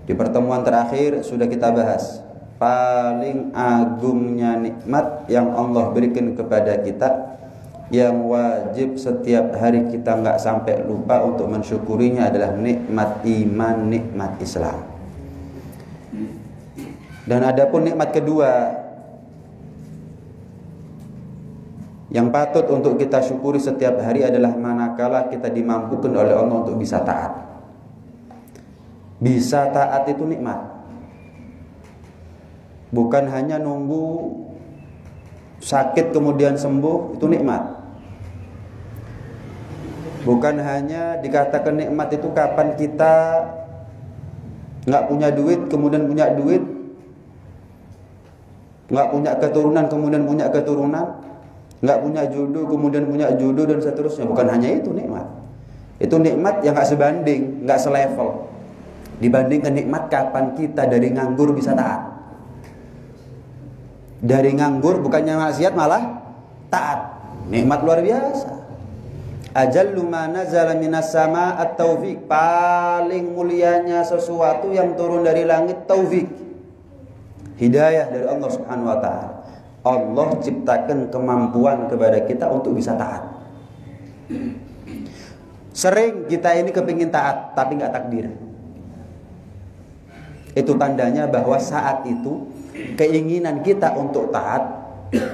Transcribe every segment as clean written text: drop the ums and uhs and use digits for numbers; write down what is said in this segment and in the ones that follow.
Di pertemuan terakhir sudah kita bahas paling agungnya nikmat yang Allah berikan kepada kita, yang wajib setiap hari kita nggak sampai lupa untuk mensyukurinya, adalah nikmat iman, nikmat Islam. Dan adapun nikmat kedua yang patut untuk kita syukuri setiap hari adalah manakala kita dimampukan oleh Allah untuk bisa taat. Bisa taat itu nikmat. Bukan hanya nunggu sakit kemudian sembuh, itu nikmat. Bukan hanya dikatakan nikmat itu kapan kita nggak punya duit kemudian punya duit, nggak punya keturunan kemudian punya keturunan, nggak punya jodoh kemudian punya jodoh, dan seterusnya. Bukan hanya itu nikmat. Itu nikmat yang nggak sebanding, nggak selevel dibandingkan nikmat kapan kita dari nganggur bisa taat. Dari nganggur bukannya maksiat malah taat. Nikmat luar biasa. Ajallu ma nazala minas sama at-taufik. Paling mulianya sesuatu yang turun dari langit, taufik, hidayah dari Allah Subhanahu wa taala. Allah ciptakan kemampuan kepada kita untuk bisa taat. Sering kita ini kepingin taat tapi nggak takdir. Itu tandanya bahwa saat itu keinginan kita untuk taat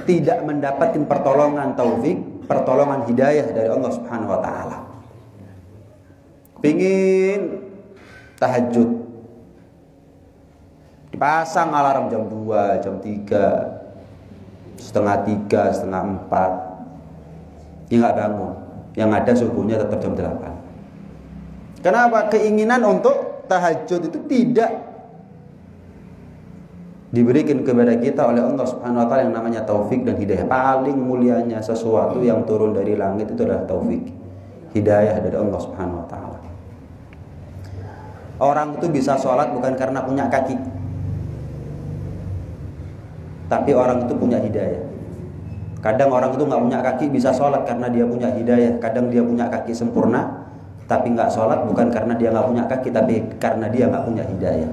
tidak mendapatkan pertolongan taufik, pertolongan hidayah dari Allah Subhanahu wa taala. Pingin tahajud, dipasang alarm jam 2, jam 3, setengah 3, setengah 4, ya nggak bangun. Yang ada subuhnya tetap jam 8. Kenapa? Keinginan untuk tahajud itu tidak diberikan kepada kita oleh Allah Subhanahu wa taala yang namanya taufik dan hidayah. Paling mulianya sesuatu yang turun dari langit itu adalah taufik, hidayah dari Allah Subhanahu wa taala. Orang itu bisa sholat bukan karena punya kaki, tapi orang itu punya hidayah. Kadang orang itu nggak punya kaki bisa sholat karena dia punya hidayah. Kadang dia punya kaki sempurna tapi nggak sholat bukan karena dia nggak punya kaki, tapi karena dia nggak punya hidayah.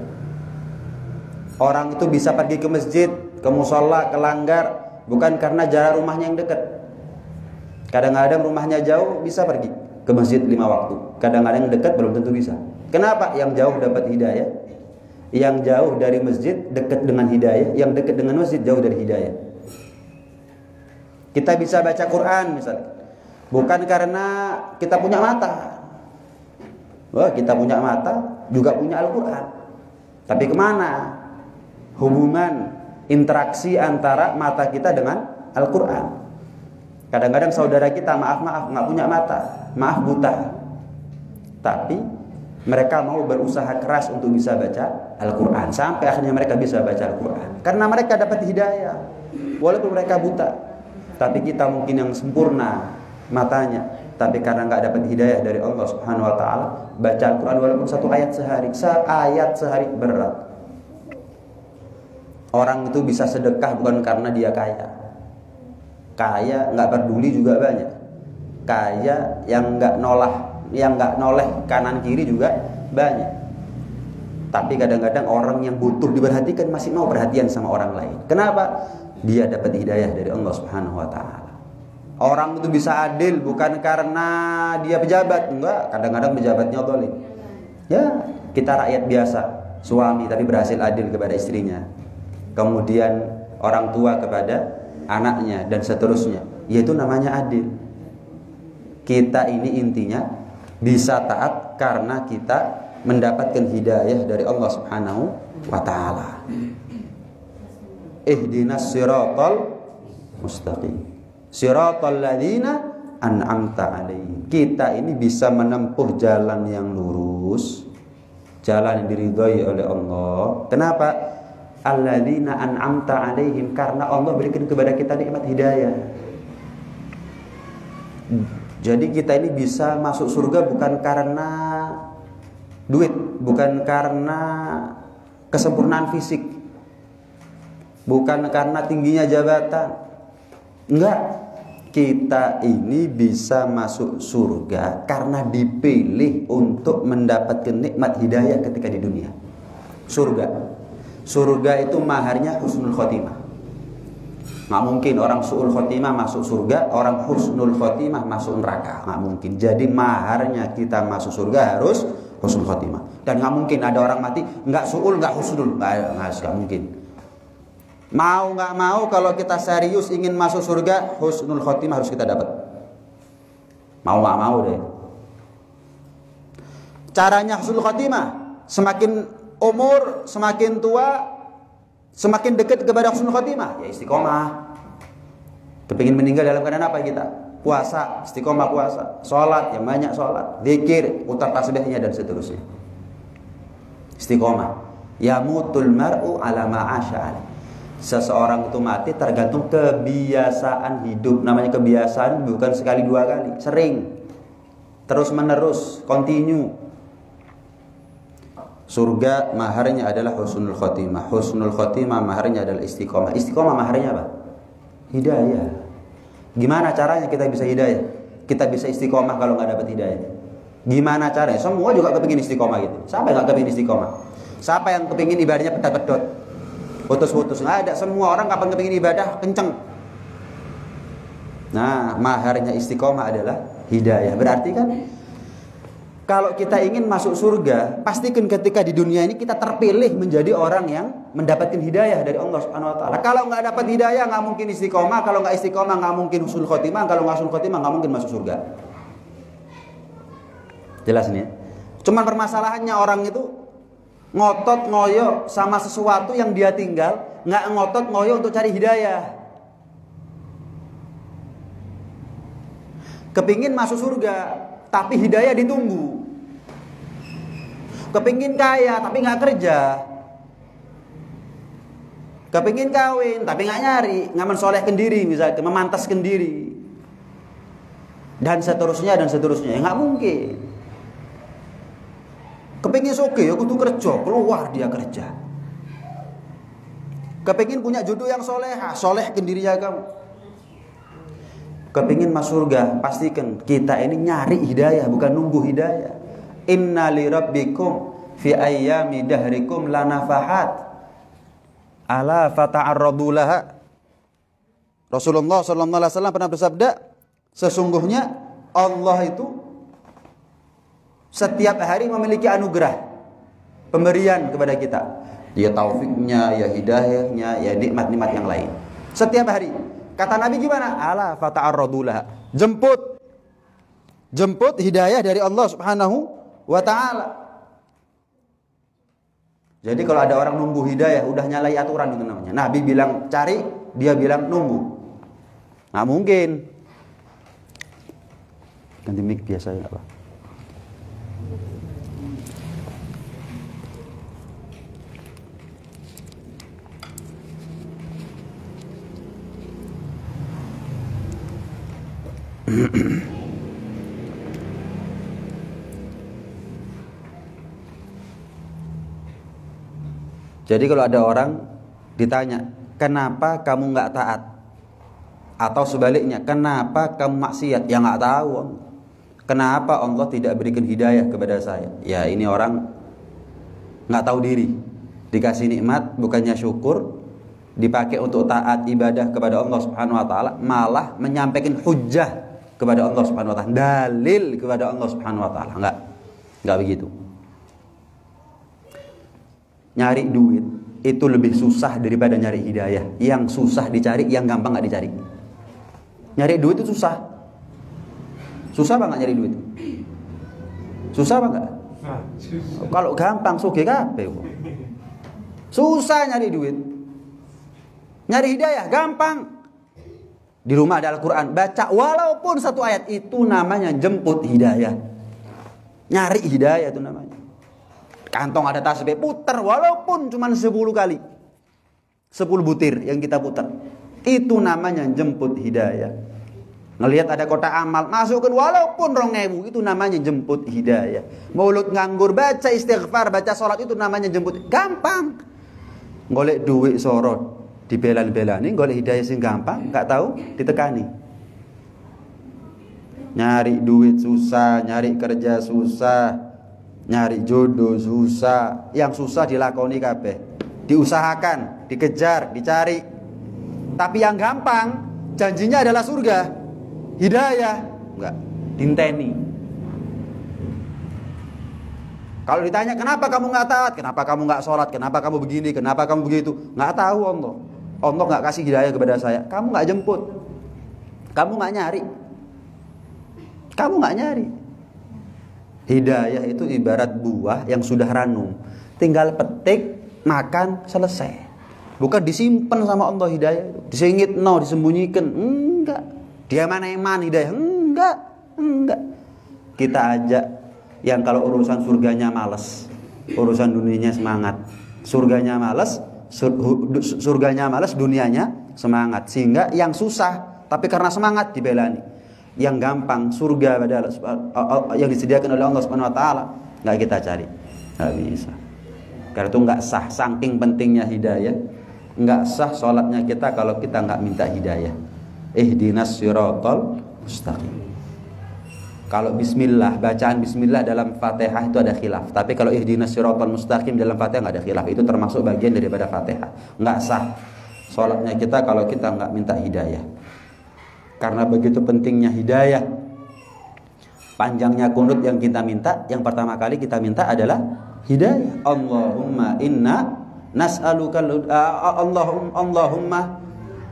Orang itu bisa pergi ke masjid, ke musola, ke langgar bukan karena jarak rumahnya yang dekat. Kadang-kadang rumahnya jauh bisa pergi ke masjid 5 waktu. Kadang-kadang yang dekat belum tentu bisa. Kenapa? Yang jauh dapat hidayah, yang jauh dari masjid dekat dengan hidayah, yang dekat dengan masjid jauh dari hidayah. Kita bisa baca Quran misalnya bukan karena kita punya mata. Wah, kita punya mata juga punya Al-Quran. Tapi kemana hubungan interaksi antara mata kita dengan Al-Quran? Kadang-kadang saudara kita maaf nggak punya mata, maaf buta, tapi mereka mau berusaha keras untuk bisa baca Al-Quran. Sampai akhirnya mereka bisa baca Al-Quran karena mereka dapat hidayah walaupun mereka buta. Tapi kita mungkin yang sempurna matanya, tapi karena nggak dapat hidayah dari Allah Subhanahu wa taala, baca Al-Quran walaupun 1 ayat sehari berat. Orang itu bisa sedekah bukan karena dia kaya. Kaya nggak peduli juga banyak. Kaya yang nggak noleh kanan kiri juga banyak. Tapi kadang-kadang orang yang butuh diperhatikan masih mau perhatian sama orang lain. Kenapa? Dia dapat hidayah dari Allah Subhanahu wa taala. Orang itu bisa adil bukan karena dia pejabat, enggak. Kadang-kadang pejabatnya zalim. Ya, kita rakyat biasa, suami tapi berhasil adil kepada istrinya. Kemudian orang tua kepada anaknya dan seterusnya, yaitu namanya adil. Kita ini intinya bisa taat karena kita mendapatkan hidayah dari Allah Subhanahu wa taala. Ihdinas siratal mustaqim, siratal ladzina an'amta alaihim. Kita ini bisa menempuh jalan yang lurus, jalan yang diridhai oleh Allah. Kenapa? Alladzina an'amta alaihim, karena Allah berikan kepada kita nikmat hidayah. Jadi kita ini bisa masuk surga bukan karena duit, bukan karena kesempurnaan fisik, bukan karena tingginya jabatan. Enggak. Kita ini bisa masuk surga karena dipilih untuk mendapatkan nikmat hidayah ketika di dunia. surga. Surga itu maharnya husnul khotimah. Nggak mungkin orang su'ul khotimah masuk surga, orang husnul khotimah masuk neraka. Nggak mungkin. Jadi maharnya kita masuk surga harus husnul khotimah. Dan nggak mungkin ada orang mati nggak su'ul nggak husnul. Nggak mungkin. Mau nggak mau kalau kita serius ingin masuk surga, husnul khotimah harus kita dapat. Mau nggak mau deh. Caranya husnul khotimah, semakin umur, semakin tua, semakin dekat kepada husnul khotimah, ya istiqomah. Kepingin meninggal dalam keadaan apa kita? Puasa, istiqomah puasa, sholat, yang banyak sholat, zikir, putar tasbihnya dan seterusnya. Istiqomah. Yamutul mar'u ala ma'asya. Seseorang itu mati tergantung kebiasaan hidup. Namanya kebiasaan bukan sekali dua kali, sering, terus menerus, continue. Surga maharnya adalah husnul khotimah. Husnul khotimah maharnya adalah istiqomah. Istiqomah maharnya apa? Hidayah. Gimana caranya kita bisa hidayah? Kita bisa istiqomah kalau nggak dapat hidayah. Gimana caranya? Semua juga kepingin istiqomah gitu. Siapa yang nggak kepingin istiqomah? Siapa yang kepingin ibadahnya pedot-pedot, putus-putus? Nggak ada. Semua orang kapan kepingin ibadah kenceng. Nah, maharnya istiqomah adalah hidayah. Berarti kan kalau kita ingin masuk surga, pastikan ketika di dunia ini kita terpilih menjadi orang yang mendapatkan hidayah dari Allah Subhanahu wa taala. Kalau nggak dapat hidayah, nggak mungkin istiqomah. Kalau nggak istiqomah, nggak mungkin husnul khotimah. Kalau nggak husnul khotimah, nggak mungkin masuk surga. Jelas nih ya? Cuman permasalahannya orang itu ngotot ngoyo sama sesuatu yang dia tinggal, nggak ngotot ngoyo untuk cari hidayah. Kepingin masuk surga, tapi hidayah ditunggu. Kepingin kaya tapi nggak kerja. Kepingin kawin tapi nggak nyari, ngamen solehkan diri misalnya, memantaskan diri, dan seterusnya dan seterusnya. Nggak mungkin. Kepingin soge, ya kudu kerja, keluar dia kerja. Kepingin punya jodoh yang soleha, solehkan dirinya kamu. Kepingin masuk surga, pastikan kita ini nyari hidayah, bukan nunggu hidayah. Inna li rabbikum fi ayyami dahrikum lanafahat ala fata'arradu laha. Rasulullah sallallahu alaihi wasallam pernah bersabda, sesungguhnya Allah itu setiap hari memiliki anugerah, pemberian kepada kita. Ya taufiknya, ya hidayahnya, ya nikmat-nikmat yang lain. Setiap hari. Kata Nabi gimana? Ala fata'arradu laha. Jemput hidayah dari Allah Subhanahu wa ta'ala. Jadi kalau ada orang nunggu hidayah, udah nyalai aturan itu namanya. Nabi bilang cari, dia bilang nunggu. Nggak mungkin. Ganti mic biasa ya apa? Jadi kalau ada orang ditanya, kenapa kamu nggak taat? Atau sebaliknya, kenapa kamu maksiat? Ya nggak tahu. Kenapa Allah tidak berikan hidayah kepada saya? Ya ini orang nggak tahu diri. Dikasih nikmat, bukannya syukur, dipakai untuk taat ibadah kepada Allah Subhanahu wa taala, malah menyampaikan hujjah kepada Allah Subhanahu wa taala, dalil kepada Allah Subhanahu wa taala. Enggak begitu. Nyari duit itu lebih susah daripada nyari hidayah. Yang susah dicari, yang gampang enggak dicari. Nyari duit itu susah. Susah apa enggak nyari duit? Susah apa enggak? Kalau gampang sugih kabeh. Susah nyari duit. Nyari hidayah gampang. Di rumah ada Al-Quran, baca walaupun satu ayat, itu namanya jemput hidayah. Nyari hidayah itu namanya. Kantong ada tasbih, putar walaupun cuma 10 kali, 10 butir yang kita putar, itu namanya jemput hidayah. Ngelihat ada kotak amal, masukkan walaupun 2000, itu namanya jemput hidayah. Mulut nganggur, baca istighfar, baca sholat, itu namanya jemput. Gampang. Golek duit sorot dibelan-belani, golek hidayah sing gampang, nggak tahu ditekani. Nyari duit susah, nyari kerja susah, Nyari jodoh susah, yang susah dilakoni kabeh. Diusahakan, dikejar, dicari. Tapi yang gampang janjinya adalah surga, hidayah, enggak, dinteni. Kalau ditanya kenapa kamu nggak taat, kenapa kamu nggak sholat, kenapa kamu begini, kenapa kamu begitu, nggak tahu Allah. Allah nggak kasih hidayah kepada saya. Kamu nggak jemput, kamu nggak nyari, kamu nggak nyari. Hidayah itu ibarat buah yang sudah ranum, tinggal petik, makan, selesai. Bukan disimpan sama Allah hidayah itu, disingit, disembunyikan, enggak. Dia mana hidayah, enggak. Kita ajak yang kalau urusan surganya malas, urusan dunianya semangat. Surganya malas, dunianya semangat. Sehingga yang susah, tapi karena semangat dibelani. Yang gampang, surga padahal yang disediakan oleh Allah Subhanahu wa taala, enggak kita cari. Enggak bisa. Karena itu enggak sah, saking pentingnya hidayah. Enggak sah sholatnya kita kalau kita enggak minta hidayah. Ihdinas siratal mustaqim. Kalau bismillah, bacaan bismillah dalam Fatihah itu ada khilaf. Tapi kalau ihdinas siratal mustaqim dalam Fatihah enggak ada khilaf. Itu termasuk bagian daripada Fatihah. Enggak sah sholatnya kita kalau kita enggak minta hidayah. Karena begitu pentingnya hidayah. Panjangnya kunut yang kita minta, yang pertama kali kita minta adalah hidayah. Allahumma inna nas'aluka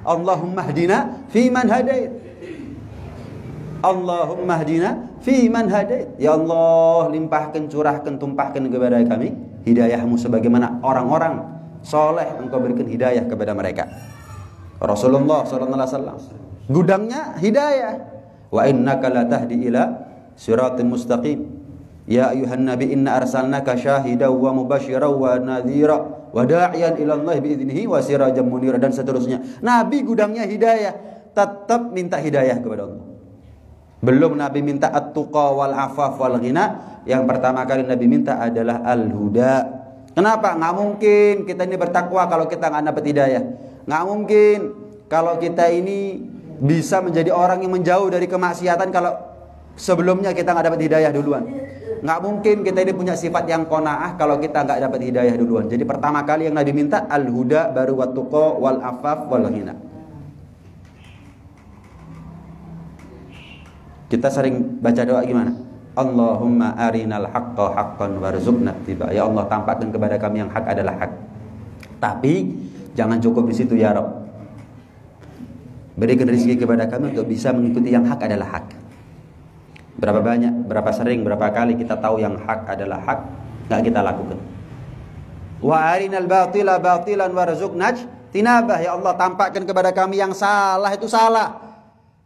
Allahumma hdina fi man hadait. Allahumma hdina fi man hadait. Ya Allah, limpahkan, curahkan, tumpahkan kepada kami hidayahmu sebagaimana orang-orang soleh engkau berikan hidayah kepada mereka. Rasulullah sallallahu alaihi wasallam gudangnya hidayah. Wa innaka latahdi ila siratal mustaqim. Ya ayuhan nabi inna arsalnaka syahidan wa mubasysyiran wa nadhira wa da'iyan ila Allah bi'idnihi wa sirajan munira, dan seterusnya. Nabi gudangnya hidayah, tetap minta hidayah kepada Allah. Belum Nabi minta at-tuqa wal afaf wal ghina, yang pertama kali Nabi minta adalah al-huda. Kenapa? Nggak mungkin kita ini bertakwa kalau kita nggak dapat hidayah. Nggak mungkin kalau kita ini bisa menjadi orang yang menjauh dari kemaksiatan kalau sebelumnya kita nggak dapat hidayah duluan. Nggak mungkin kita ini punya sifat yang qanaah kalau kita nggak dapat hidayah duluan. Jadi pertama kali yang Nabi minta al-huda, baru wat-tuqa wal afaf wal ghina. Kita sering baca doa gimana? Allahumma arinal haqqa haqqan warzuqna ittiba. Ya Allah, tampakkan kepada kami yang hak adalah hak. Tapi jangan cukup di situ ya Rabb. Berikan rezeki kepada kami untuk bisa mengikuti yang hak adalah hak. Berapa banyak, berapa sering, berapa kali kita tahu yang hak adalah hak, enggak kita lakukan. Wa arinal batila batilan warzuqna tinabah. Ya Allah, tampakkan kepada kami yang salah itu salah.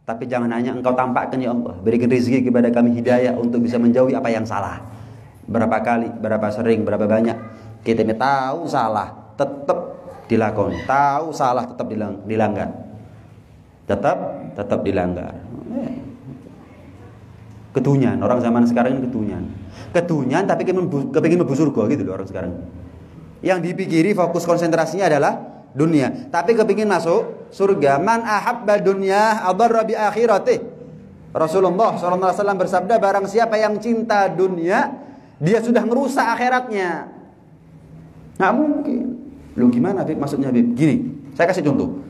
Tapi jangan hanya engkau tampakkan ya Allah, berikan rezeki kepada kami hidayah untuk bisa menjauhi apa yang salah. Berapa kali, berapa sering, berapa banyak kita ini tahu salah, tetap dilakoni. Tahu salah, tetap dilanggar. Tetap dilanggar. Ketunyan, orang zaman sekarang ini ketunyan. Ketunyan tapi kepingin mlebu surga gitu loh orang sekarang. Yang dipikiri fokus konsentrasinya adalah dunia, tapi kepingin masuk surga. Man ahabba dunya adarra bi akhiratih. Rasulullah SAW bersabda, barang siapa yang cinta dunia, dia sudah merusak akhiratnya. Nggak mungkin. Lu gimana Habib? Maksudnya Habib? Gini, saya kasih contoh.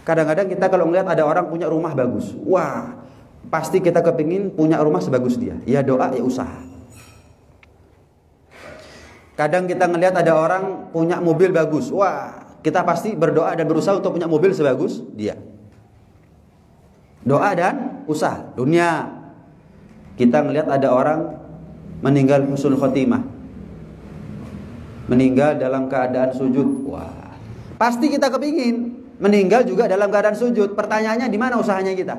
Kadang-kadang kita kalau melihat ada orang punya rumah bagus, wah, pasti kita kepingin punya rumah sebagus dia. Ya doa, ya usaha. Kadang kita ngelihat ada orang punya mobil bagus, wah, kita pasti berdoa dan berusaha untuk punya mobil sebagus dia. Doa dan usaha. Dunia, kita ngelihat ada orang meninggal husnul khotimah, meninggal dalam keadaan sujud. Wah, pasti kita kepingin meninggal juga dalam keadaan sujud. Pertanyaannya, di mana usahanya kita?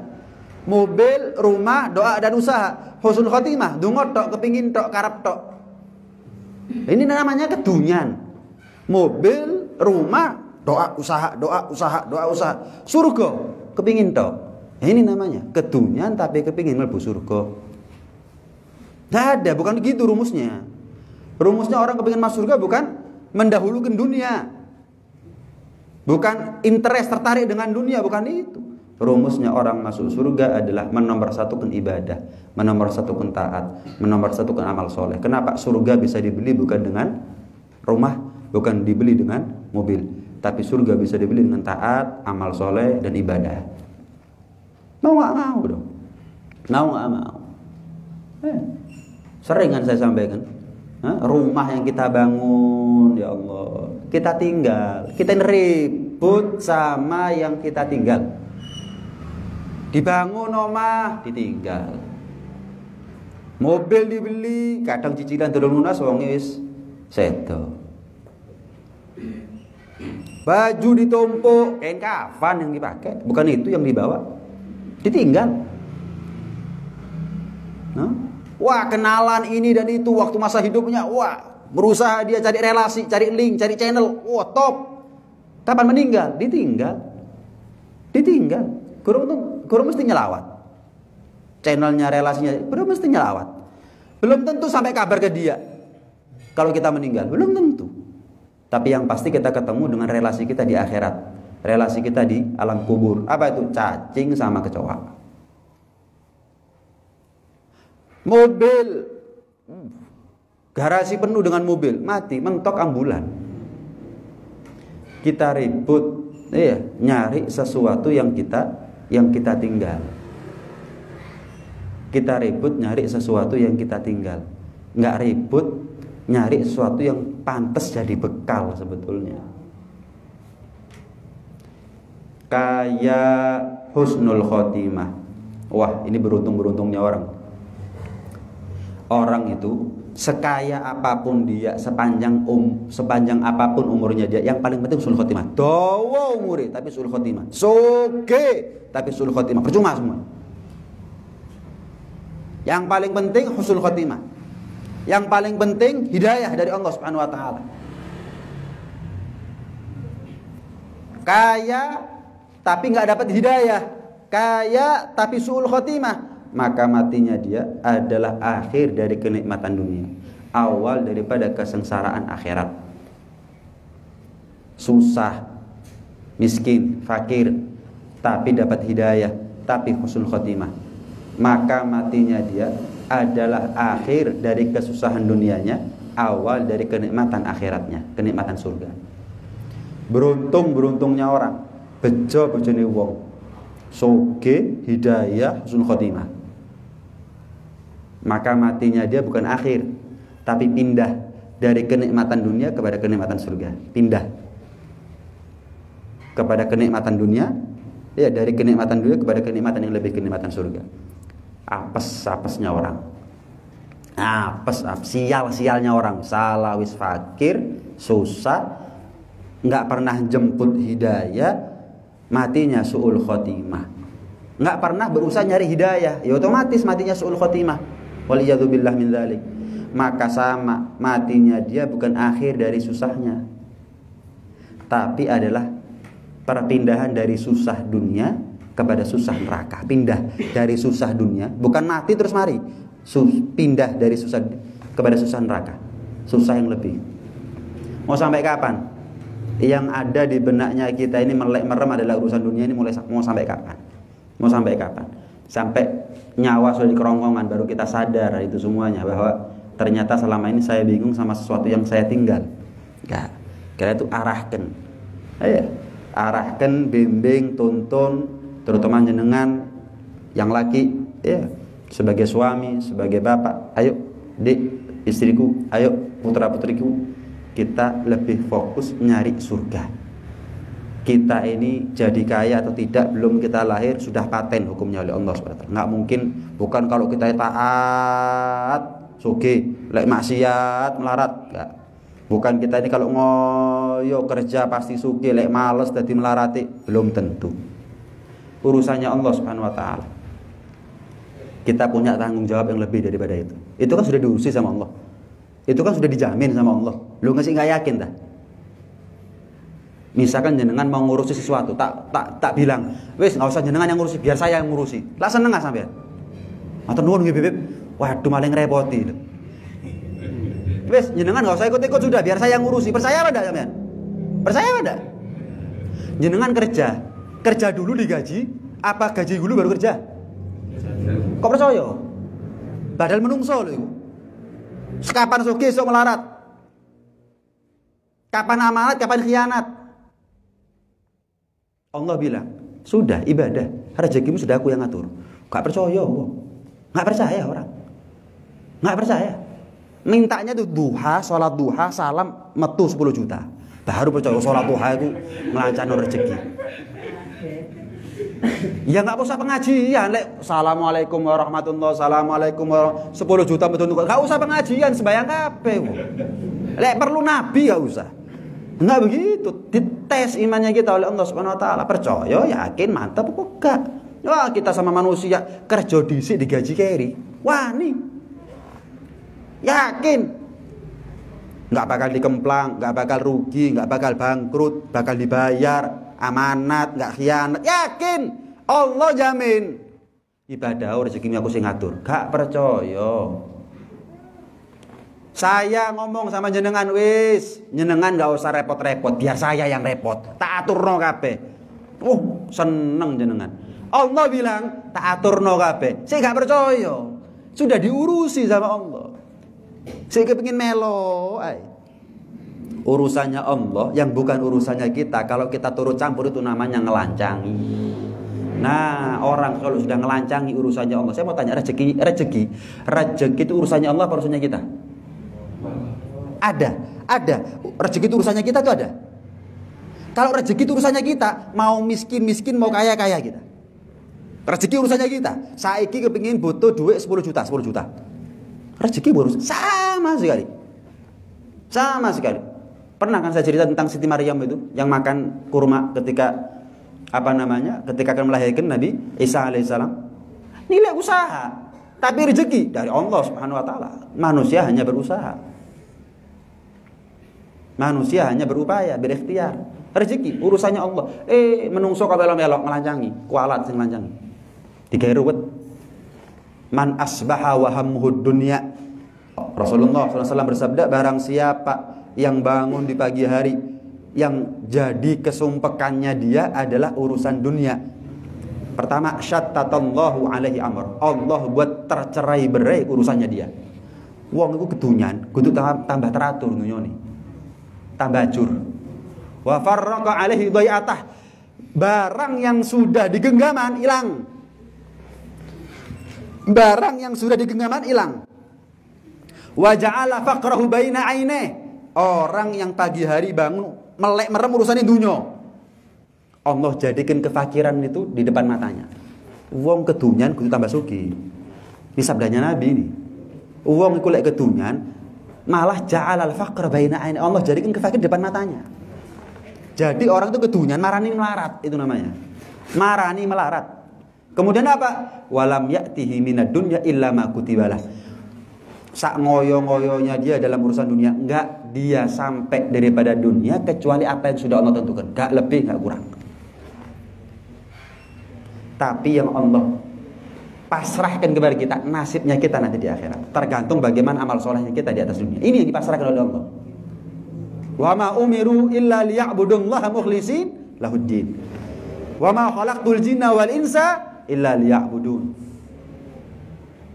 Mobil, rumah, doa dan usaha. Husnul khotimah, dungot tok, kepingin tok, karep tok. Ini namanya kedunyan. Mobil, rumah, doa, usaha, doa, usaha, doa, usaha. Surga, kepingin tok. Ini namanya kedunyan tapi kepingin mlebu surga. Tidak ada, bukan begitu rumusnya. Rumusnya orang kepingin masuk surga bukan mendahulukan dunia, bukan interest, tertarik dengan dunia, bukan itu. rumusnya orang masuk surga adalah menomorsatukan ibadah, menomorsatukan taat, menomorsatukan amal soleh. Kenapa? Surga bisa dibeli bukan dengan rumah, bukan dibeli dengan mobil, tapi surga bisa dibeli dengan taat, amal soleh, dan ibadah. Mau nggak mau dong? Mau nggak mau? Sering kan saya sampaikan, rumah yang kita bangun, ya Allah, kita tinggal, kita ribut sama yang kita tinggal. Dibangun omah, ditinggal. Mobil dibeli, kadang cicilan durung lunas wong wis sedo. Baju ditumpuk, kain kafan yang dipakai, bukan itu yang dibawa. Ditinggal. Wah, kenalan ini dan itu waktu masa hidupnya, wah, berusaha dia cari relasi, cari link, cari channel, wah top. Kapan meninggal? Ditinggal. Ditinggal. Kurang mesti nyelawat. Channelnya, relasinya, kurang mesti nyelawat. Belum tentu sampai kabar ke dia. Kalau kita meninggal, belum tentu. Tapi yang pasti kita ketemu dengan relasi kita di akhirat. Relasi kita di alam kubur. Apa itu? Cacing sama kecoa. Mobil, garasi penuh dengan mobil, mati, mentok ambulan. Kita ribut, nyari sesuatu yang kita tinggal. Kita ribut nyari sesuatu yang kita tinggal. Nggak ribut nyari sesuatu yang pantas jadi bekal sebetulnya. Kayak husnul khotimah. Wah, ini beruntung-beruntungnya orang. Orang itu sekaya apapun dia, sepanjang apapun umurnya dia, yang paling penting husnul khotimah. Dawa umure tapi husnul khotimah. Soge tapi husnul khotimah. Percuma semua. Yang paling penting husnul khotimah. Yang paling penting hidayah dari Allah Subhanahu wa taala. Kaya tapi nggak dapat hidayah, kaya tapi su'ul khotimah, maka matinya dia adalah akhir dari kenikmatan dunia, awal daripada kesengsaraan akhirat. Susah, miskin, fakir, tapi dapat hidayah, tapi husnul khotimah, maka matinya dia adalah akhir dari kesusahan dunianya, awal dari kenikmatan akhiratnya, kenikmatan surga. Beruntungnya orang, bejo bejone wong, soge, hidayah, husnul khotimah, maka matinya dia bukan akhir, tapi pindah dari kenikmatan dunia kepada kenikmatan surga. Pindah kepada kenikmatan dunia, ya, dari kenikmatan dunia kepada kenikmatan yang lebih, kenikmatan surga. Apes-apesnya orang, sial-sialnya orang, salah wis fakir, susah, nggak pernah jemput hidayah, matinya su'ul khotimah. Nggak pernah berusaha nyari hidayah, ya otomatis matinya su'ul khotimah. Waliyadzubillah min dzalik. Maka sama, matinya dia bukan akhir dari susahnya, tapi adalah perpindahan dari susah dunia kepada susah neraka. Pindah dari susah dunia, bukan mati terus mari, pindah dari susah kepada susah neraka, susah yang lebih. Mau sampai kapan? Yang ada di benaknya kita ini melek merem adalah urusan dunia ini, mau sampai kapan? Mau sampai kapan? Sampai nyawa sudah di kerongkongan baru kita sadar itu semuanya, bahwa ternyata selama ini saya bingung sama sesuatu yang saya tinggal. Enggak. Kira itu arahkan. Arahkan, bimbing, tuntun, terutama jenengan yang laki, sebagai suami, sebagai bapak. Ayo, Dik, istriku, ayo putra-putriku, kita lebih fokus nyari surga. Kita ini jadi kaya atau tidak, belum kita lahir sudah paten hukumnya oleh Allah SWT. Nggak mungkin, bukan kalau kita taat, suge, lek maksiat, melarat. Nggak. Bukan kita ini kalau ngoyo kerja pasti suge, lek males jadi melarati, belum tentu. Urusannya Allah Subhanahu wa taala. Kita punya tanggung jawab yang lebih daripada itu. Itu kan sudah diurusi sama Allah. Itu kan sudah dijamin sama Allah. Lu nggak yakin dah? Misalkan jenengan mau ngurusi sesuatu, tak bilang, wes nggak usah jenengan yang ngurusi, biar saya yang ngurusi. Lah seneng nggak sampean? Atau nuwun nggih Beb? Waduh malah ngerepoti. Wes jenengan nggak usah ikut-ikut sudah, biar saya yang ngurusi. Percaya apa enggak sampean? Percaya apa enggak? Jenengan kerja dulu digaji, Apa gaji dulu baru kerja? Kok percaya? Padahal menungso lho iku. Kapan sugih esuk melarat? Kapan amanat, kapan khianat? Allah bilang, sudah ibadah, rezekimu sudah aku yang ngatur. Gak percaya kok. Gak percaya orang. Gak percaya. Mintanya tuh duha, sholat duha, salam, metu 10 juta. Baru percaya sholat duha itu ngelancano rezeki. Ya nggak usah pengajian, lek assalamualaikum warahmatullahi, assalamualaikum 10 juta betul nggak usah pengajian, sembahyang kabeh. Lek perlu nabi nggak usah. Nggak begitu, dites imannya kita oleh Allah Subhanahu Wa Taala. Percaya, yakin, mantap, kok enggak? Wah kita sama manusia kerja dhisik digaji keri, wani, yakin, nggak bakal dikemplang, nggak bakal rugi, nggak bakal bangkrut, bakal dibayar. Amanat, nggak khianat, yakin Allah jamin. Ibadah rezeki aku sing ngatur, gak percaya. Saya ngomong sama jenengan, wis jenengan nggak usah repot-repot, biar saya yang repot, tak aturno kabeh. Seneng jenengan. Allah bilang tak aturno kabeh, saya gak percaya. Sudah diurusi sama Allah. Saya kepengin melo ay. Urusannya Allah yang bukan urusannya kita. Kalau kita turut campur itu namanya ngelancangi. Nah orang kalau sudah ngelancangi urusannya Allah, saya mau tanya, rezeki itu urusannya Allah apa urusannya kita? Ada rezeki itu urusannya kita tuh ada. Kalau rezeki itu urusannya kita, mau miskin mau kaya kita. Rezeki urusannya kita. Saiki kepingin butuh duit 10 juta. Rezeki urusan sama sekali. Pernah kan saya cerita tentang Siti Maryam itu yang makan kurma ketika ketika akan melahirkan Nabi Isa alaihissalam. Nilai usaha, tapi rezeki dari Allah Subhanahu Wa Taala. Manusia hanya berusaha, manusia hanya berupaya, berikhtiar. Rezeki urusannya Allah. Menungso kok melok melancangi, kualat sing melancangi. Digawe ruwet. Man asbaha wa hammuhud dunya. Rasulullah SAW bersabda, barang siapa yang bangun di pagi hari yang jadi kesumpekannya dia adalah urusan dunia. Pertama, syattatallahu alaihi amr. Allah buat tercerai-berai urusannya dia. Wong iku kedunyan, kudu tambah teratur dunyane. Tambah ajur. Wa farraqa alaihi dhai'atah. Barang yang sudah digenggaman hilang. Barang yang sudah digenggaman hilang. Wa ja'ala faqrahu baina ainihi. Orang yang pagi hari bangun melek merem urusannya dunia, Allah jadikan kefakiran itu di depan matanya. Wong kedunyan kudu tambah sugih. Ini sabdanya Nabi ini. Wong iku lek kedunyan malah ja'alal faqra baina aini. Allah jadikan kefakiran di depan matanya. Jadi orang itu kedunyan marani melarat, itu namanya. Marani melarat. Kemudian apa? Walam ya'tihi minad dunya illa ma kutibalah. Sak ngoyo-ngoyonya dia dalam urusan dunia, enggak dia sampai daripada dunia kecuali apa yang sudah Allah tentukan, enggak lebih enggak kurang. Tapi yang Allah pasrahkan kepada kita, nasibnya kita nanti di akhirat tergantung bagaimana amal solehnya kita di atas dunia. Ini yang dipasrahkan oleh Allah. Wa ma umiru illa liya'budullaha mukhlishin lahuddin. Wa ma khalaqtul jinna wal insa illa liya'budun.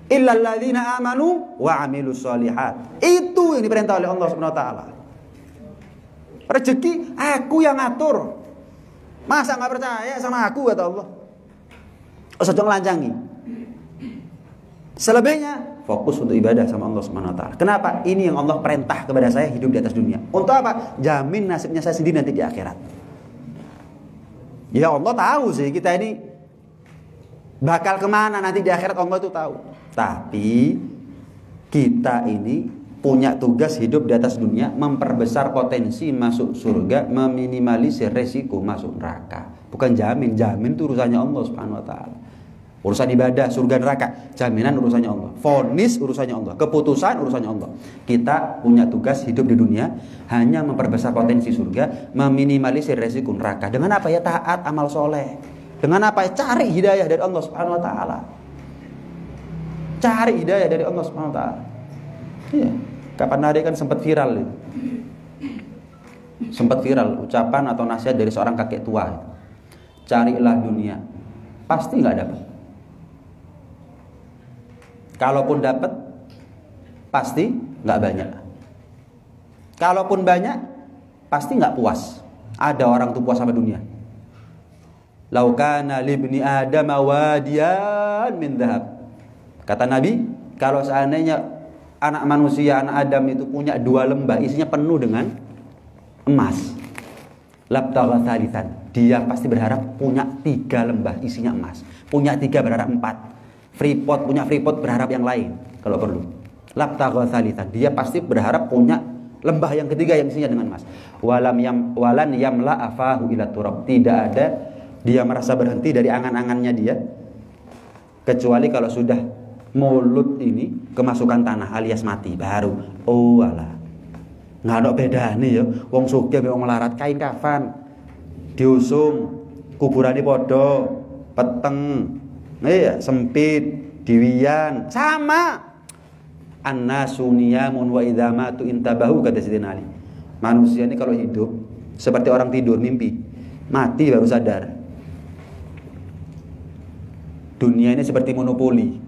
Illal ladzina amanu wa amilus sholihat. Itu yang diperintah oleh Allah Subhanahu wa taala. Rezeki aku yang ngatur. Masa enggak percaya sama aku kata Allah? Usah nglancangi. Selebihnya fokus untuk ibadah sama Allah Subhanahu wa taala. Kenapa? Ini yang Allah perintah kepada saya hidup di atas dunia. Untuk apa? Jamin nasibnya saya sendiri nanti di akhirat. Ya Allah tahu sih kita ini bakal kemana nanti di akhirat, Allah itu tahu. Tapi kita ini punya tugas hidup di atas dunia, memperbesar potensi masuk surga, meminimalisir resiko masuk neraka. Bukan jamin itu urusannya Allah Subhanahu wa taala. Urusan ibadah, surga neraka, jaminan urusannya Allah. Vonis urusannya Allah, keputusan urusannya Allah. Kita punya tugas hidup di dunia hanya memperbesar potensi surga, meminimalisir resiko neraka. Dengan apa ya? Taat, amal soleh. Dengan apa? Cari hidayah dari Allah Subhanahu wa taala. Cari hidayah dari Allah Subhanahu wa taala. Iya. Kapan hari kan sempat viral itu. Sempat viral ucapan atau nasihat dari seorang kakek tua. Carilah dunia pasti nggak dapat. Kalaupun dapat, pasti nggak banyak. Kalaupun banyak, pasti nggak puas. Ada orang tuh puas sama dunia. Lau kana libni Adam wadiyan min dhahab. Kata Nabi, kalau seandainya anak manusia, anak Adam itu punya 2 lembah isinya penuh dengan emas, labtagha thalithan, dia pasti berharap punya 3 lembah isinya emas. Punya 3 berharap 4. Freeport punya Freeport berharap yang lain kalau perlu. Labtagha thalithan, dia pasti berharap punya lembah yang ketiga yang isinya dengan emas. Walan yamla afahu ila turab, tidak ada dia merasa berhenti dari angan-angannya dia kecuali kalau sudah mulut ini kemasukan tanah alias mati baru. Oh alah, nggak ada bedane ya wong sugih wong melarat, kain kafan diusung, kuburane padha peteng, sempit diwian sama. Annasu niyamun wa idza matu intabahu, kata Sayyidina Ali. Manusia ini kalau hidup seperti orang tidur mimpi, mati baru sadar. Dunia ini seperti monopoli.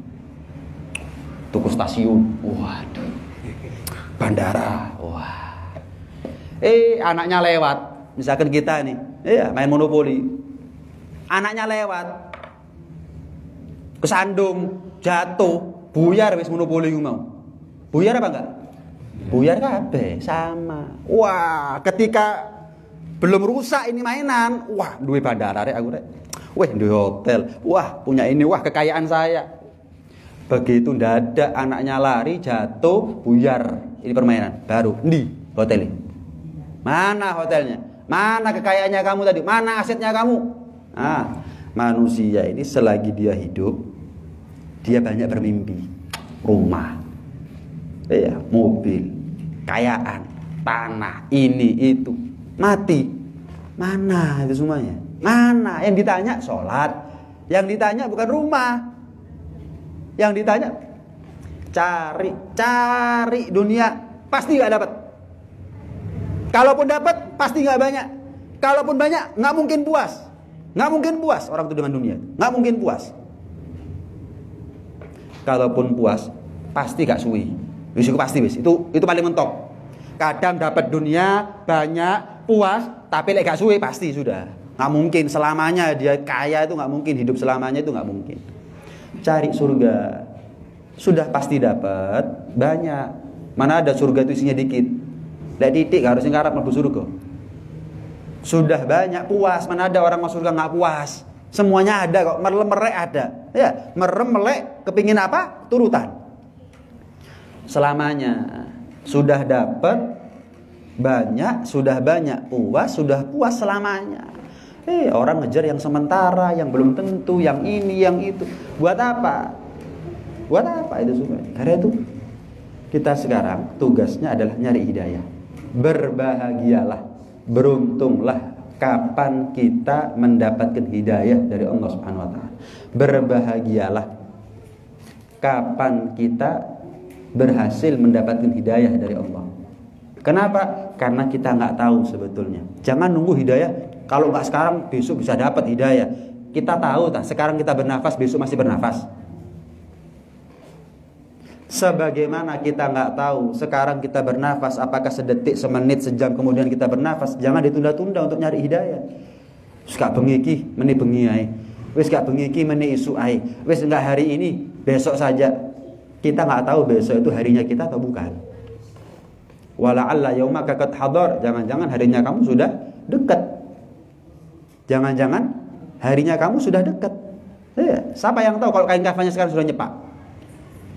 Tuku stasiun, waduh, bandara, wah. Anaknya lewat, misalkan kita nih, main monopoli. Anaknya lewat, kesandung, jatuh, buyar wis monopoli ku mau. Buyar apa enggak? Buyar kabeh sama. Wah, ketika belum rusak ini mainan, wah, duwe bandara rek aku rek. Wah, duwe hotel. Wah, punya ini, wah kekayaan saya. Begitu dadak anaknya lari, jatuh, buyar. Ini permainan baru. Di hotelnya. Mana hotelnya? Mana kekayaannya kamu tadi? Mana asetnya kamu? Nah, manusia ini selagi dia hidup, dia banyak bermimpi. Rumah, mobil, kekayaan, tanah, ini itu. Mati, mana itu semuanya? Mana? Yang ditanya sholat, yang ditanya bukan rumah, yang ditanya cari dunia, pasti nggak dapat. Kalaupun dapat, pasti nggak banyak. Kalaupun banyak, nggak mungkin puas. Nggak mungkin puas orang itu dengan dunia, nggak mungkin puas. Kalaupun puas, pasti gak suwi. Itu pasti wis. Itu paling mentok. Kadang dapat dunia banyak, puas, tapi lek gak suwi pasti sudah. Nggak mungkin selamanya dia kaya, itu nggak mungkin. Hidup selamanya itu nggak mungkin. Cari surga, sudah pasti dapat banyak. Mana ada surga itu isinya dikit. Lek titik harusnya ngarep mlebu surga. Sudah banyak puas, mana ada orang masuk surga nggak puas. Semuanya ada kok, merem-melek ada. Ya, merem-melek kepingin apa? Turutan. Selamanya sudah dapat banyak, sudah banyak puas, sudah puas selamanya. Orang ngejar yang sementara, yang belum tentu, yang ini, yang itu. Buat apa? Buat apa itu semua? Karena itu kita sekarang tugasnya adalah nyari hidayah. Berbahagialah, beruntunglah kapan kita mendapatkan hidayah dari Allah Subhanahu wa taala. Berbahagialah kapan kita berhasil mendapatkan hidayah dari Allah. Kenapa? Karena kita nggak tahu sebetulnya. Jangan nunggu hidayah. Kalau nggak sekarang, besok bisa dapat hidayah. Kita tahu tak? Sekarang kita bernafas, besok masih bernafas. Sebagaimana kita nggak tahu sekarang kita bernafas apakah sedetik, semenit, sejam kemudian kita bernafas. Jangan ditunda-tunda untuk nyari hidayah. Wis gak bengi iki meni bengi ae. Wis gak bengi iki meni isu ae. Wis enggak hari ini, besok saja. Kita nggak tahu besok itu harinya kita atau bukan. Wala'alla yaumaka qad hadar. Jangan-jangan harinya kamu sudah dekat. Jangan-jangan harinya kamu sudah dekat. Siapa yang tahu kalau kain kafannya sekarang sudah nyepak?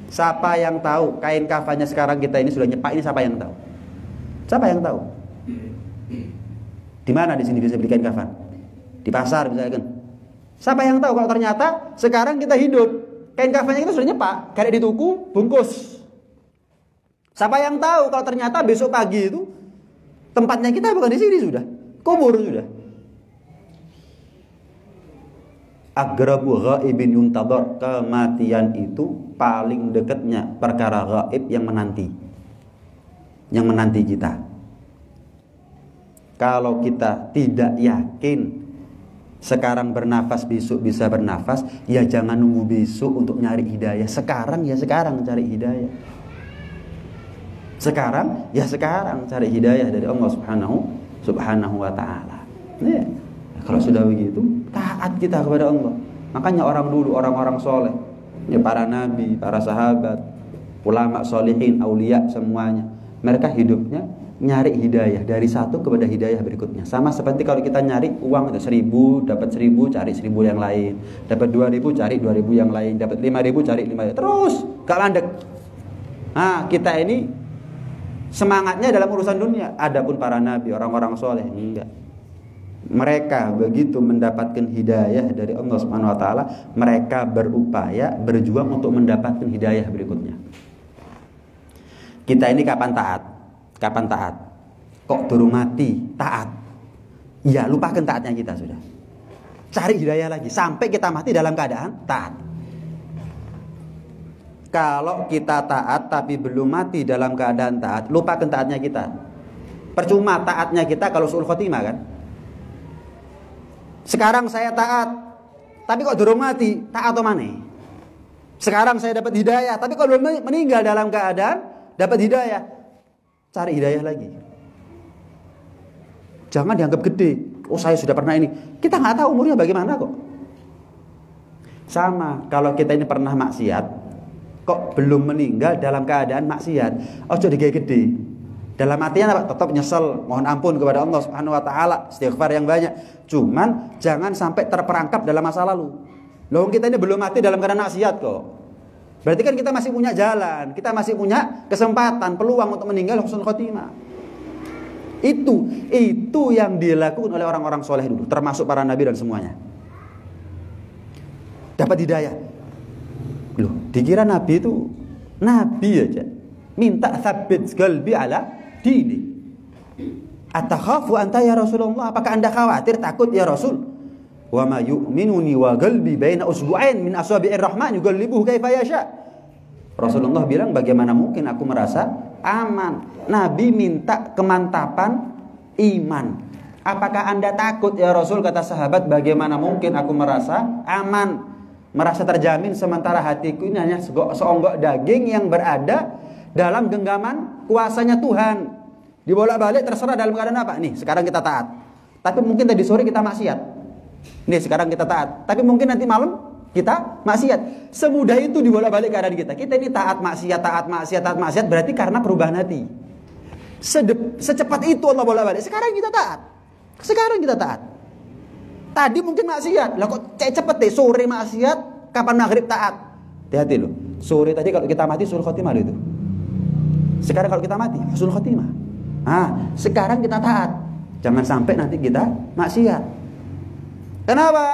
Siapa yang tahu kain kafannya sekarang kita ini sudah nyepak? Ini siapa yang tahu? Siapa yang tahu? Di mana di sini bisa beli kain kafan? Di pasar misalkan. Siapa yang tahu kalau ternyata sekarang kita hidup, kain kafannya kita sudah nyepak, kayak di tuku, bungkus. Siapa yang tahu kalau ternyata besok pagi itu tempatnya kita bukan di sini sudah, kubur sudah. Agrabu ghaibin yuntadhar, kematian itu paling dekatnya perkara gaib yang menanti kita. Kalau kita tidak yakin Sekarang bernafas, besok bisa bernafas, ya jangan nunggu besok untuk nyari hidayah. Sekarang ya sekarang cari hidayah. Sekarang ya sekarang cari hidayah dari Allah Subhanahu wa taala. Ya, kalau sudah begitu, taat kita kepada Allah. Makanya orang dulu, orang-orang soleh, ya para nabi, para sahabat, ulama solihin, aulia semuanya, mereka hidupnya nyari hidayah dari satu kepada hidayah berikutnya. Sama seperti kalau kita nyari uang itu 1.000, dapat 1.000 cari 1.000 yang lain, dapat 2.000 cari 2.000 yang lain, dapat 5.000 cari 5.000, terus gak mandek. Nah, kita ini semangatnya dalam urusan dunia. Adapun para nabi, orang-orang soleh, enggak. Mereka begitu mendapatkan hidayah dari Allah Subhanahu wa taala, mereka berupaya, berjuang untuk mendapatkan hidayah berikutnya. Kita ini kapan taat? Kapan taat? Kok durung mati taat? Ya, lupakan taatnya kita sudah. Cari hidayah lagi sampai kita mati dalam keadaan taat. Kalau kita taat tapi belum mati dalam keadaan taat, lupakan taatnya kita. Percuma taatnya kita kalau suul khotimah kan. Sekarang saya taat, tapi kok durung mati, taat atau mana? Sekarang saya dapat hidayah, tapi kok belum meninggal dalam keadaan dapat hidayah, cari hidayah lagi. Jangan dianggap gede. Oh, saya sudah pernah ini. Kita nggak tahu umurnya bagaimana kok. Sama kalau kita ini pernah maksiat, kok belum meninggal dalam keadaan maksiat, ojo digaya gede. Dalam artian apa? Tetap nyesel, mohon ampun kepada Allah Subhanahu wa taala, istighfar yang banyak. Cuman jangan sampai terperangkap dalam masa lalu. Loh, kita ini belum mati dalam keadaan maksiat kok. Berarti kan kita masih punya jalan, kita masih punya kesempatan, peluang untuk meninggal husnul khotimah. Itu yang dilakukan oleh orang-orang soleh dulu, termasuk para nabi dan semuanya. Dapat hidayah. Loh, dikira nabi itu nabi aja. Minta tsabbit qalbi ala dini. Atakhafu anta ya Rasulullah? Apakah Anda khawatir, takut ya Rasul? Wa ma yu'minuni wa qalbi baina usbu'ain min asabi'ir rahman yuqallibuhu kaifa yasha. Rasulullah bilang, bagaimana mungkin aku merasa aman? Nabi minta kemantapan iman. Apakah Anda takut ya Rasul? Kata sahabat, bagaimana mungkin aku merasa aman, merasa terjamin sementara hatiku ini hanya seonggok daging yang berada dalam genggaman kuasanya Tuhan. Dibolak-balik terserah dalam keadaan apa. Nih, sekarang kita taat, tapi mungkin tadi sore kita maksiat. Nih, sekarang kita taat, tapi mungkin nanti malam kita maksiat. Semudah itu dibolak-balik keadaan kita. Kita ini taat maksiat, taat maksiat, taat maksiat, berarti karena perubahan hati. Secepat itu Allah bolak-balik. Sekarang kita taat. Sekarang kita taat. Tadi mungkin maksiat. Lah kok cepet deh, sore maksiat, kapan maghrib taat. Hati-hati loh. Sore tadi kalau kita mati husnul khotimah loh itu. Sekarang kalau kita mati husnul khotimah. Ah, sekarang kita taat. Jangan sampai nanti kita maksiat. Kenapa?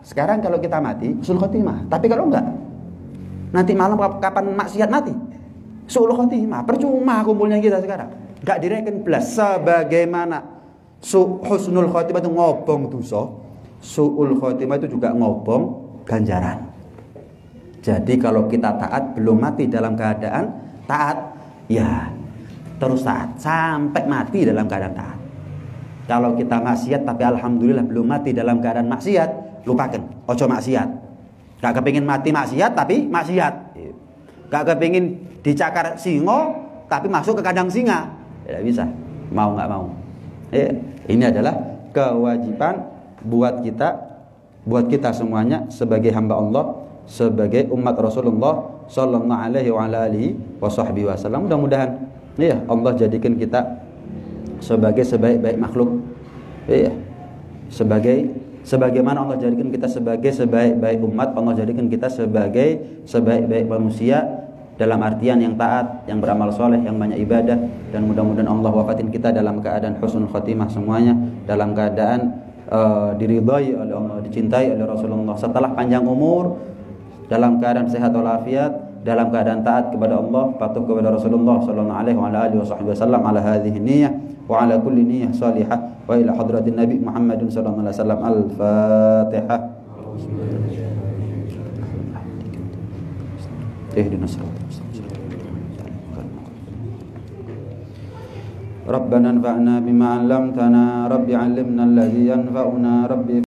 Sekarang kalau kita mati husnul khotimah. Tapi kalau enggak, nanti malam kapan maksiat mati? Suul khotimah. Percuma kumpulnya kita sekarang. Enggak direken belas. Sebagaimana husnul khotimah itu ngobong dosa, suul khotimah itu juga ngobong ganjaran. Jadi kalau kita taat, belum mati dalam keadaan taat, ya terus taat sampai mati dalam keadaan taat. Kalau kita maksiat tapi alhamdulillah belum mati dalam keadaan maksiat, lupakan, ojo maksiat. Gak kepingin mati maksiat tapi maksiat. Gak kepingin dicakar singo tapi masuk ke kandang singa. Tidak bisa, mau gak mau. Ini adalah kewajiban buat kita semuanya sebagai hamba Allah, sebagai umat Rasulullah sallallahu alaihi wasallam. Mudah-mudahan Allah jadikan kita sebagai sebaik-baik makhluk. Sebagaimana Allah jadikan kita sebagai sebaik-baik umat, Allah jadikan kita sebagai sebaik-baik manusia dalam artian yang taat, yang beramal soleh, yang banyak ibadah. Dan mudah-mudahan Allah wafatin kita dalam keadaan husnul khotimah semuanya, dalam keadaan diridhai oleh Allah, dicintai oleh Rasulullah, setelah panjang umur, dalam keadaan sehat walafiat, dalam keadaan taat kepada Allah, patuh kepada Rasulullah sallallahu alaihi wasallam ala hadhihi niyyah wa ala kulli niyyah salihah wa ila hadratin Nabi Muhammadin sallallahu alaihi wasallam. Al-Fatihah. Ihdinas siratal mustaqim. Rabbana anfa'na bima 'allamtana, rabbi 'allimna alladhi yanfa'una, rabbi